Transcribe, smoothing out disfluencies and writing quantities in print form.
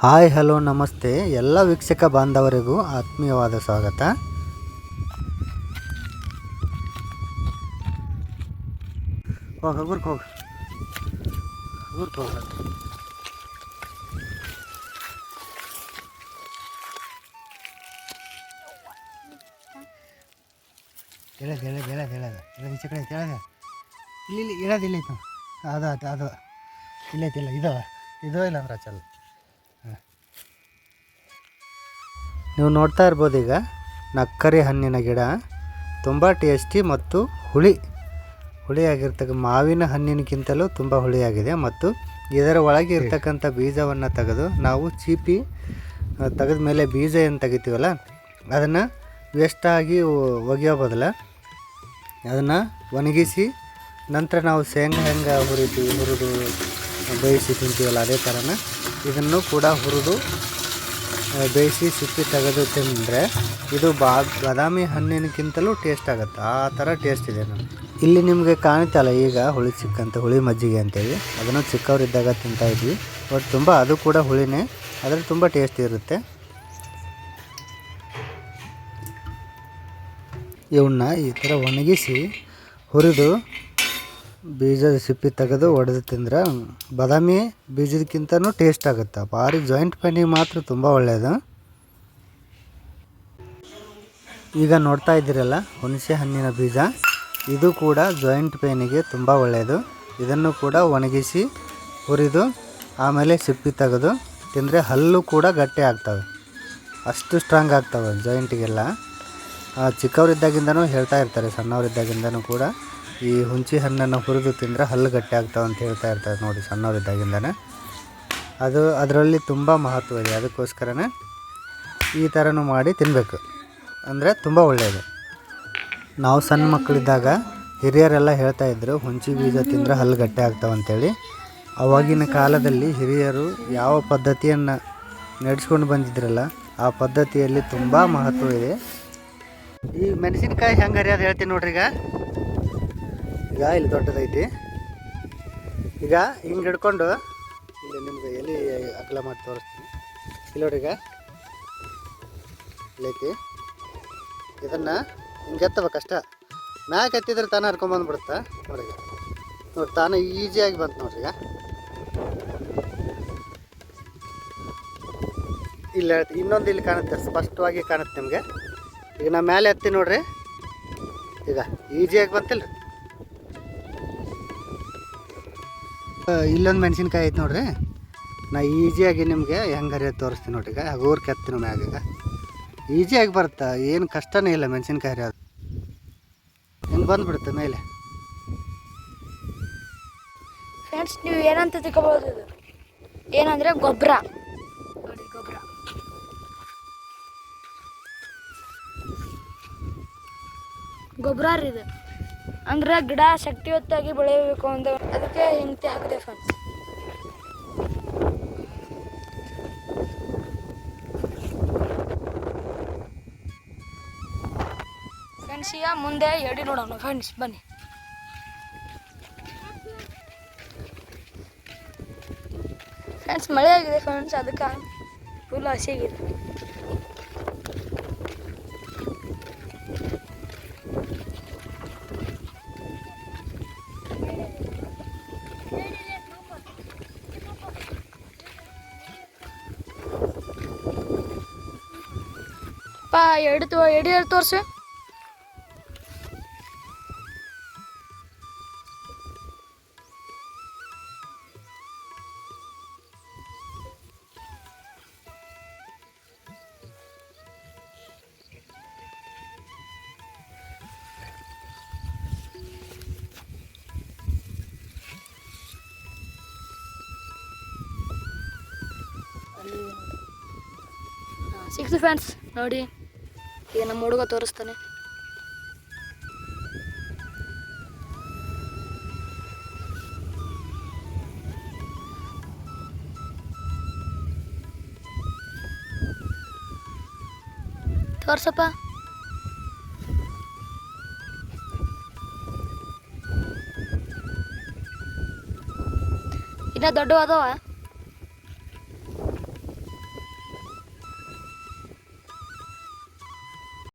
Hi hello ನಮಸ್ತೆ ಎಲ್ಲ ವೀಕ್ಷಕ ಬಾಂಧವರಿಗೂ ಆತ್ಮೀಯವಾದ ಸ್ವಾಗತ. ಹೋಗಿ ಈಚೆ ಕಡೆ ಇಲ್ಲಿ ಇರೋದಿಲ್ಲ ಇತ್ತು ಅದು ಇಲ್ಲೈತಿಲ್ಲ ಇದು ಇಲ್ಲ ಅಂದ್ರೆ ಚಲ್ಲ. ನೀವು ನೋಡ್ತಾ ಇರ್ಬೋದು, ಈಗ ನಕ್ಕರೆ ಹಣ್ಣಿನ ಗಿಡ ತುಂಬ ಟೇಸ್ಟಿ ಮತ್ತು ಹುಳಿಯಾಗಿರ್ತಕ್ಕ ಮಾವಿನ ಹಣ್ಣಿನಕ್ಕಿಂತಲೂ ತುಂಬ ಹುಳಿಯಾಗಿದೆ. ಮತ್ತು ಇದರ ಒಳಗೆ ಇರ್ತಕ್ಕಂಥ ಬೀಜವನ್ನು ತೆಗೆದು ನಾವು ಚೀಪಿ ತೆಗೆದ ಮೇಲೆ ಬೀಜ ಏನು ತೆಗಿತೀವಲ್ಲ ಅದನ್ನು ವೇಸ್ಟಾಗಿ ಒಗೆಯೋ ಬದಲ ಅದನ್ನು ಒಣಗಿಸಿ ನಂತರ ನಾವು ಶೇಂಗಾ ಹೆಂಗೆ ಹುರಿದು ಬೇಯಿಸಿ ತಿಂತೀವಲ್ಲ ಅದೇ ಥರನ ಇದನ್ನು ಕೂಡ ಹುರಿದು ಬೇಯಿಸಿ ಸಿಪ್ಪಿ ತೆಗೆದು ತಿಂದರೆ ಇದು ಬಾದಾಮಿ ಹಣ್ಣಿನಕ್ಕಿಂತಲೂ ಟೇಸ್ಟ್ ಆಗುತ್ತೆ. ಆ ಥರ ಟೇಸ್ಟ್ ಇದೆ. ಇಲ್ಲಿ ನಿಮಗೆ ಕಾಣುತ್ತಲ್ಲ ಈಗ ಹುಳಿ ಚಿಕ್ಕಂತ ಹುಳಿ ಮಜ್ಜಿಗೆ ಅಂತೇಳಿ, ಅದನ್ನು ಚಿಕ್ಕವರಿದ್ದಾಗ ತಿಂತಾಯಿದ್ವಿ. ಬಟ್ ತುಂಬ ಅದು ಕೂಡ ಹುಳಿನೇ, ಆದರೆ ತುಂಬ ಟೇಸ್ಟ್ ಇರುತ್ತೆ. ಇವನ್ನ ಈ ಥರ ಒಣಗಿಸಿ ಹುರಿದು ಬೀಜದ ಸಿಪ್ಪಿ ತೆಗೆದು ಒಡೆದು ತಿಂದರೆ ಬಾದಾಮಿ ಬೀಜದಕ್ಕಿಂತನೂ ಟೇಸ್ಟ್ ಆಗುತ್ತೆ. ಭಾರಿ ಜಾಯಿಂಟ್ ಪೇನಿಗೆ ಮಾತ್ರ ತುಂಬ ಒಳ್ಳೆಯದು. ಈಗ ನೋಡ್ತಾ ಇದ್ದೀರಲ್ಲ ಹುಣಸೆ ಹಣ್ಣಿನ ಬೀಜ, ಇದು ಕೂಡ ಜಾಯಿಂಟ್ ಪೇನಿಗೆ ತುಂಬ ಒಳ್ಳೆಯದು. ಇದನ್ನು ಕೂಡ ಒಣಗಿಸಿ ಹುರಿದು ಆಮೇಲೆ ಸಿಪ್ಪಿ ತೆಗೆದು ತಿಂದರೆ ಹಲ್ಲು ಕೂಡ ಗಟ್ಟಿ ಆಗ್ತವೆ, ಅಷ್ಟು ಸ್ಟ್ರಾಂಗ್ ಆಗ್ತವೆ ಜಾಯಿಂಟಿಗೆಲ್ಲ. ಚಿಕ್ಕವರಿದ್ದಾಗಿಂದನೂ ಹೇಳ್ತಾ ಇರ್ತಾರೆ, ಸಣ್ಣವರಿದ್ದಾಗಿಂದನೂ ಕೂಡ ಈ ಹುಣಸೆ ಹಣ್ಣನ್ನು ಹುರಿದು ತಿಂದರೆ ಹಲ್ಲು ಗಟ್ಟಿ ಆಗ್ತಾವೆ ಅಂತ ಹೇಳ್ತಾ ಇರ್ತಾರೆ ನೋಡಿ ಸಣ್ಣವರಿದ್ದಾಗಿಂದನೇ. ಅದರಲ್ಲಿ ತುಂಬ ಮಹತ್ವ ಇದೆ. ಅದಕ್ಕೋಸ್ಕರನೇ ಈ ಥರನೂ ಮಾಡಿ ತಿನ್ನಬೇಕು, ಅಂದರೆ ತುಂಬ ಒಳ್ಳೆಯದು. ನಾವು ಸಣ್ಣ ಮಕ್ಕಳಿದ್ದಾಗ ಹಿರಿಯರೆಲ್ಲ ಹೇಳ್ತಾಯಿದ್ರು ಹುಣಸೆ ಬೀಜ ತಿಂದರೆ ಹಲ್ಲು ಗಟ್ಟಿ ಆಗ್ತಾವೆ ಅಂಥೇಳಿ. ಆವಾಗಿನ ಕಾಲದಲ್ಲಿ ಹಿರಿಯರು ಯಾವ ಪದ್ಧತಿಯನ್ನು ನಡೆಸ್ಕೊಂಡು ಬಂದಿದ್ರಲ್ಲ ಆ ಪದ್ಧತಿಯಲ್ಲಿ ತುಂಬ ಮಹತ್ವ ಇದೆ. ಈ ಮೆಣಸಿನ್ಕಾಯಿ ಹೆಂಗೆ ಹರಿಯೋದು ಹೇಳ್ತೀನಿ ನೋಡ್ರಿ. ಈಗ ಇಲ್ಲಿ ದೊಡ್ಡದೈತಿ, ಈಗ ಹಿಂಗೆ ಹಿಡ್ಕೊಂಡು ಇಲ್ಲಿ ನಿಮ್ಗೆ ಎಲ್ಲಿ ಅಗಲ ಮಾಡಿ ತೋರಿಸ್ತೀನಿ. ಇಲ್ಲಿ ನೋಡ್ರಿ, ಈಗ ಇಲ್ಲೈತಿ. ಇದನ್ನು ಹಿಂಗೆ ಎತ್ತಬೇಕಷ್ಟ. ಮ್ಯಾಕೆ ಎತ್ತಿದ್ರೆ ತಾನು ಹರ್ಕೊಂಬಂದ್ಬಿಡುತ್ತೆ ನೋಡ್ರಿ. ನೋಡಿ ತಾನು ಈಸಿಯಾಗಿ ಬಂತು ನೋಡ್ರಿ. ಈಗ ಇಲ್ಲ ಇನ್ನೊಂದು ಇಲ್ಲಿ ಕಾಣುತ್ತೆ, ಸ್ಪಷ್ಟವಾಗಿ ಕಾಣುತ್ತೆ ನಿಮಗೆ. ಈಗ ನಾ ಮೇಲೆ ಎತ್ತಿ ನೋಡ್ರಿ, ಈಗ ಈಸಿಯಾಗಿ ಬಂತಿಲ್ಲ ರೀ. ಇಲ್ಲೊಂದು ಮೆಣಸಿನ್ಕಾಯಿ ಐತೆ ನೋಡ್ರಿ, ನಾ ಈಸಿಯಾಗಿ ನಿಮಗೆ ಹೆಂಗೆ ಹರಿಯೋದು ತೋರಿಸ್ತೀನಿ ನೋಡ್ರಿ. ಈಗ ಹಗೋರ್ ಕೆತ್ತೀನಿ ಮ್ಯಾಗ, ಈಗ ಈಸಿಯಾಗಿ ಬರುತ್ತೆ, ಏನು ಕಷ್ಟನೇ ಇಲ್ಲ ಮೆಣಸಿನ್ಕಾಯಿ ಹರಿಯೋದು. ಹಿಂಗೆ ಬಂದುಬಿಡುತ್ತೆ ಮೇಲೆ. ಫ್ರೆಂಡ್ಸ್, ನೀವು ಏನಂತ ತಿಳ್ಕೊಬೋದು, ಇದು ಏನಂದರೆ ಗೊಬ್ಬರ. ಗೊಬ್ಬರ ರೀ ಇದು, ಅಂದ್ರೆ ಗಿಡ ಶಕ್ತಿಯುತವಾಗಿ ಬೆಳೆಯಬೇಕು ಅಂತ ಅದಕ್ಕೆ ಹಿಂಗೆ ಹಾಕಿದೆ ಫ್ರೆಂಡ್ಸ್. ಫ್ರೆಂಡ್ಸ್, ಈಗ ಮುಂದೆ ಎಡಿ ನೋಡೋಣ ಫ್ರೆಂಡ್ಸ್, ಬನ್ನಿ. ಫ್ರೆಂಡ್ಸ್, ಮಳೆ ಆಗಿದೆ ಫ್ರೆಂಡ್ಸ್, ಅದಕ್ಕೆ ಫುಲ್ ಹಸಿಗಿದೆ. ಎಡಿ ತೋರಿಸಿ. ಸಿಕ್ಸ್ ಫ್ರೆಂಡ್ಸ್ ನೋಡಿ, ಈಗ ನಮ್ಮ ಹುಡುಗ ತೋರಿಸ್ತಾನೆ. ತೋರ್ಸಪ್ಪ. ಇನ್ನ ದೊಡ್ಡವು ಅದಾವ.